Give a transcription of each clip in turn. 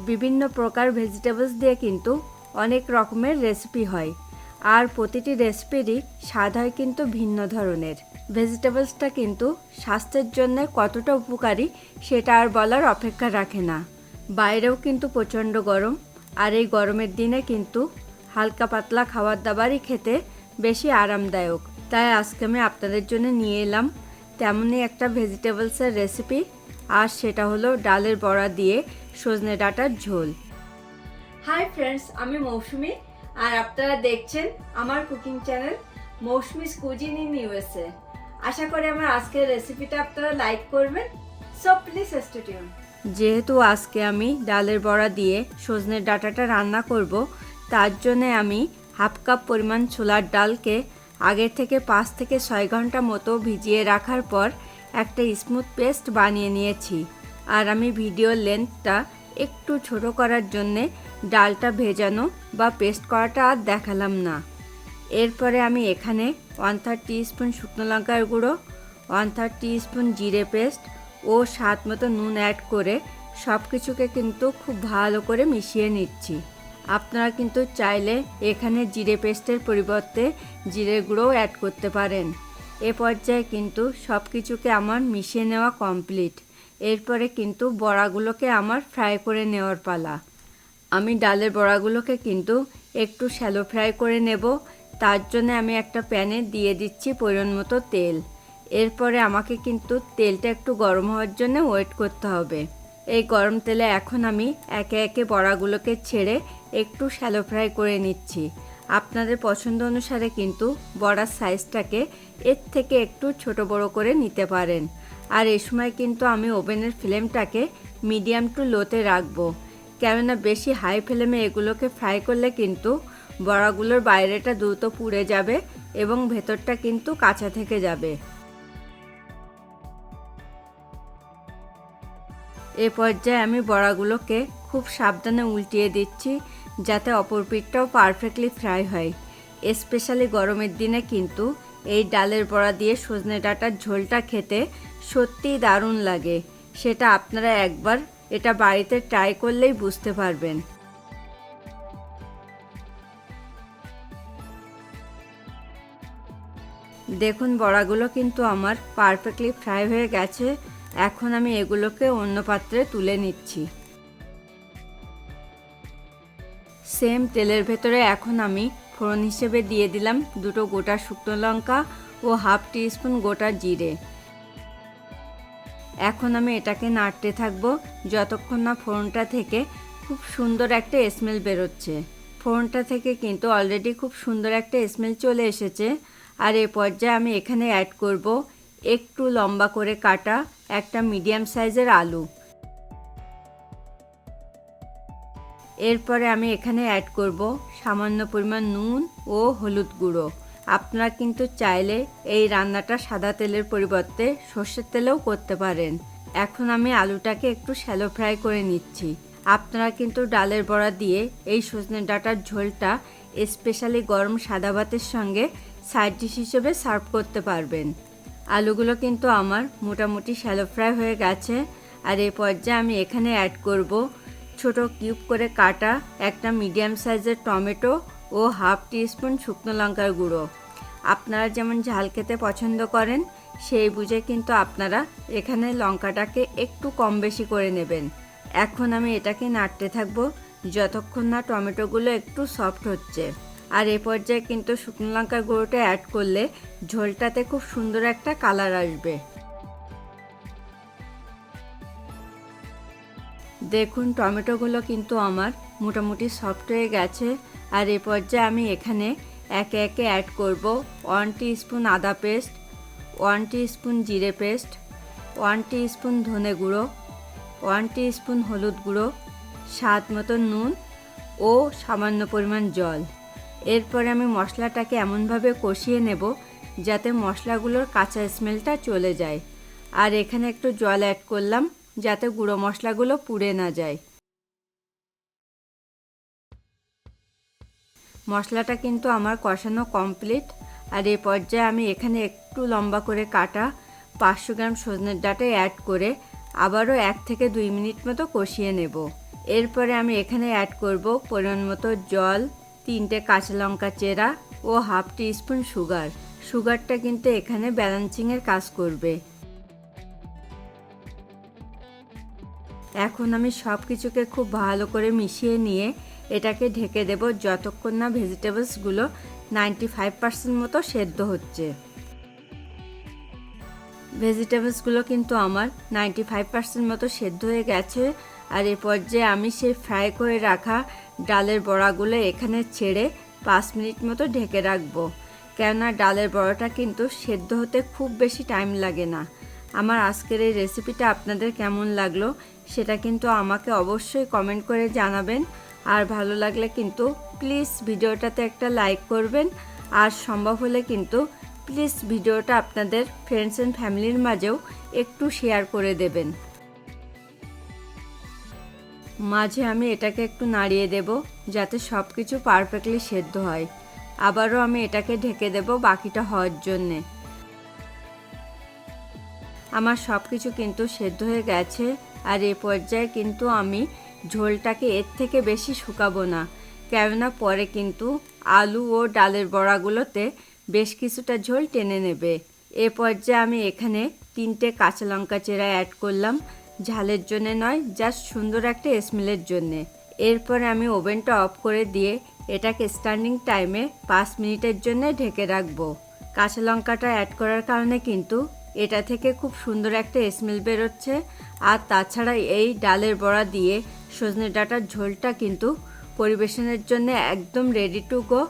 বিভিন্ন প্রকার ভেজিটেবলস দিয়ে কিন্তু অনেক রকমের রেসিপি হয়, আর প্রতিটি রেসিপিরই স্বাদ হয় কিন্তু ভিন্ন ধরনের। ভেজিটেবলসটা কিন্তু স্বাস্থ্যের জন্য কতটা উপকারী সেটা আর বলার অপেক্ষা রাখে না। বাইরেও কিন্তু প্রচণ্ড গরম, আর এই গরমের দিনে কিন্তু হালকা পাতলা খাবার দাবারই খেতে বেশি আরামদায়ক। তাই আজকে আমি আপনাদের জন্য নিয়ে এলাম তেমনই একটা ভেজিটেবলসের রেসিপি, আর সেটা হলো ডালের বড়া দিয়ে সজনে ডাঁটার ঝোল। হাই ফ্রেন্ডস, আমি মৌসুমি, আর আপনারা দেখছেন আমার cooking channel Mousumi's cuisine in USA. আশা করি আমার আজকের রেসিপিটা আপনারা লাইক করবেন, সো প্লিজ স্টে টিউন। যেহেতু আজকে আমি ডালের বড়া দিয়ে সজনের ডাঁটাটা রান্না করব, তার জন্য আমি হাফ কাপ পরিমাণ ছোলার ডালকে আগে থেকে 5 থেকে 6 ঘন্টা মতো ভিজিয়ে রাখার পর একটা স্মুথ পেস্ট বানিয়ে নিয়েছি। আর আমি ভিডিওর লেন্থটা একটু ছোট করার জন্যে ডালটা ভেজানো বা পেস্ট করাটা আর দেখালাম না। এরপরে আমি এখানে 1/3 টিস্পুন শুকনো লঙ্কার গুঁড়ো, 1/3 টিস্পুন জিরে পেস্ট ও স্বাদ মতো নুন অ্যাড করে সব কিছুকে কিন্তু খুব ভালো করে মিশিয়ে নিচ্ছি। আপনারা কিন্তু চাইলে এখানে জিরে পেস্টের পরিবর্তে জিরের গুঁড়োও অ্যাড করতে পারেন। এ পর্যায়ে কিন্তু সব কিছুকে আমার মিশিয়ে নেওয়া কমপ্লিট। এরপরে কিন্তু বড়াগুলোকে আমার ফ্রাই করে নেওয়ার পালা। আমি ডালের বড়াগুলোকে কিন্তু একটু শ্যালো ফ্রাই করে নেব। তার জন্য আমি একটা প্যানে দিয়ে দিচ্ছি পরিমাণ মতো তেল। এরপরে আমাকে কিন্তু তেলটা একটু গরম হওয়ার জন্য ওয়েট করতে হবে। এই গরম তেলে এখন আমি একে একে বড়াগুলোকে ছেড়ে একটু শ্যালো ফ্রাই করে নিচ্ছি। আপনাদের পছন্দ অনুসারে কিন্তু বড়ার সাইজটাকে এর থেকে একটু ছোট বড় করে নিতে পারেন। আর এই সময় কিন্তু আমি ওভেনের ফ্লেমটাকে মিডিয়াম টু লোতে রাখবো, কেননা বেশি হাই ফ্লেমে এগুলোকে ফ্রাই করলে কিন্তু বড়াগুলোর বাইরেটা দ্রুত পুড়ে যাবে এবং ভেতরটা কিন্তু কাঁচা থেকে যাবে। এ পর্যায়ে আমি বড়াগুলোকে খুব সাবধানে উল্টিয়ে দিচ্ছি, যাতে অপর পিঠটাও পারফেক্টলি ফ্রাই হয়। স্পেশালি গরমের দিনে কিন্তু এই ডালের বড়া দিয়ে সজনে ডাঁটার ঝোলটা খেতে সত্যিই দারুণ লাগে। সেটা আপনারা একবার এটা বাড়িতে ট্রাই করলেই বুঝতে পারবেন। দেখুন বড়াগুলো কিন্তু আমার পারফেক্টলি ফ্রাই হয়ে গেছে। এখন আমি এগুলোকে অন্য পাত্রে তুলে নিচ্ছি। সেম তেলের ভেতরে এখন আমি ফোড়ন হিসেবে দিয়ে দিলাম 2 গোটা শুকনো লঙ্কা ও 1/2 টিস্পুন গোটা জিরে। এখন আমি এটাকে নাড়তে থাকবো যতক্ষণ না ফোড়নটা থেকে খুব সুন্দর একটা স্মেল বেরোচ্ছে। ফোড়নটা থেকে কিন্তু অলরেডি খুব সুন্দর একটা স্মেল চলে এসেছে। আর এই পর্যায়ে আমি এখানে অ্যাড করব একটু লম্বা করে কাটা একটা মিডিয়াম সাইজের আলু। এরপরে আমি এখানে অ্যাড করব সামান্য পরিমাণ নুন ও হলুদ গুঁড়ো। আপনারা কিন্তু চাইলে এই রান্নাটা সাদা তেলের পরিবর্তে সর্ষের তেলেও করতে পারেন। এখন আমি আলুটাকে একটু শ্যালো ফ্রাই করে নিচ্ছি। আপনারা কিন্তু ডালের বড়া দিয়ে এই সজনে ডাঁটার ঝোলটা স্পেশালি গরম সাদা ভাতের সঙ্গে সাইড ডিশ হিসেবে সার্ভ করতে পারবেন। আলুগুলো কিন্তু আমার মোটামুটি শ্যালো ফ্রাই হয়ে গেছে। আর এই পর্যায়ে আমি এখানে অ্যাড করব ছোট কিউব করে কাটা একটা মিডিয়াম সাইজের টমেটো ও 1/2 টিস্পুন শুকনো লঙ্কার গুঁড়ো। আপনারা যেমন ঝাল খেতে পছন্দ করেন সেই বুঝে কিন্তু আপনারা এখানে লঙ্কাটাকে একটু কম বেশি করে নেবেন। এখন আমি এটাকে নাড়তে থাকবো যতক্ষণ না টমেটোগুলো একটু সফট হচ্ছে। আর এ পর্যায়ে কিন্তু শুকনো লঙ্কার গুঁড়োটা অ্যাড করলে ঝোলটাতে খুব সুন্দর একটা কালার আসবে। দেখুন টমেটোগুলো কিন্তু আমার মোটামুটি সফট হয়ে গেছে। আর এ পর্যায়ে আমি এখানে একে একে অ্যাড করব 1 টিস্পুন আদা পেস্ট, 1 টিস্পুন জিরে পেস্ট, 1 টিস্পুন ধনে গুঁড়ো, 1 টিস্পুন হলুদ গুঁড়ো, স্বাদ মতো নুন ও সামান্য পরিমাণ জল। এরপরে আমি মশলাটাকে এমনভাবে কষিয়ে নেব যাতে মশলাগুলোর কাঁচা স্মেলটা চলে যায়। আর এখানে একটু জল অ্যাড করলাম যাতে গুঁড়ো মশলাগুলো পুড়ে না যায়। মশলাটা কিন্তু আমার কষানো কমপ্লিট। আর এই পর্যায়ে আমি এখানে একটু লম্বা করে কাটা 500 গ্রাম সজনের ডাঁটা অ্যাড করে আবারও 1 থেকে 2 মিনিট মতো কষিয়ে নেব। এরপরে আমি এখানে অ্যাড করব পরিমাণ মতো জল, 3টে কাঁচা লঙ্কা চেরা ও হাফ টিস্পুন সুগার। সুগারটা কিন্তু এখানে ব্যালেন্সিংয়ের কাজ করবে। এখন আমি সব কিছুকে খুব ভালো করে মিশিয়ে নিয়ে এটাকে ঢেকে দেব যতক্ষণ না ভেজিটেবলসগুলো 95% মতো সেদ্ধ হচ্ছে। ভেজিটেবলসগুলো কিন্তু আমার 95% মতো সেদ্ধ হয়ে গেছে। আর এই পর্যায়ে আমি সেই ফ্রাই করে রাখা ডালের বড়াগুলো এখানে ছেড়ে 5 মিনিট মতো ঢেকে রাখবো, কেননা ডালের বড়াটা কিন্তু সেদ্ধ হতে খুব বেশি টাইম লাগে না। আমার আজকের এই রেসিপিটা আপনাদের কেমন লাগলো সেটা কিন্তু আমাকে অবশ্যই কমেন্ট করে জানাবেন। আর ভালো লাগলে কিন্তু প্লিজ ভিডিওটাতে একটা লাইক করবেন, আর সম্ভব হলে কিন্তু প্লিজ ভিডিওটা আপনাদের ফ্রেন্ডস অ্যান্ড ফ্যামিলির মাঝেও একটু শেয়ার করে দেবেন। মাঝে আমি এটাকে একটু নাড়িয়ে দেব যাতে সব কিছু পারফেক্টলি সেদ্ধ হয়। আবারও আমি এটাকে ঢেকে দেব বাকিটা হওয়ার জন্যে। আমার সব কিছু কিন্তু সেদ্ধ হয়ে গেছে। আর এই পর্যায়ে কিন্তু আমি ঝোলটাকে এর থেকে বেশি শুকাবো না, কেননা পরে কিন্তু আলু ও ডালের বড়াগুলোতে বেশ কিছুটা ঝোল টেনে নেবে। এ পর্যায়ে আমি এখানে 3টে কাঁচা লঙ্কা চেরা অ্যাড করলাম, ঝালের জন্য নয়, জাস্ট সুন্দর একটা স্মেলের জন্যে। এরপরে আমি ওভেনটা অফ করে দিয়ে এটাকে স্ট্যান্ডিং টাইমে 5 মিনিটের জন্য ঢেকে রাখবো। কাঁচা লঙ্কাটা অ্যাড করার কারণে কিন্তু এটা থেকে খুব সুন্দর একটা স্মেল বেরোচ্ছে। আর তাছাড়া এই ডালের বড়া দিয়ে সজনে ডাঁটার ঝোলটা কিন্তু পরিবেশনের জন্য একদম রেডি টু গো।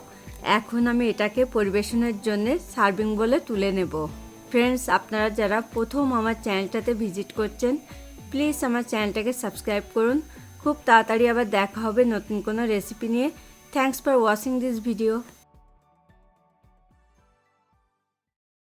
এখন আমি এটাকে পরিবেশনের জন্য সার্ভিং বলে তুলে নেব। ফ্রেন্ডস, আপনারা যারা প্রথম আমার চ্যানেলটাতে ভিজিট করছেন প্লিজ আমার চ্যানেলটাকে সাবস্ক্রাইব করুন। খুব তাড়াতাড়ি আবার দেখা হবে নতুন কোনো রেসিপি নিয়ে। Thanks for watching this video.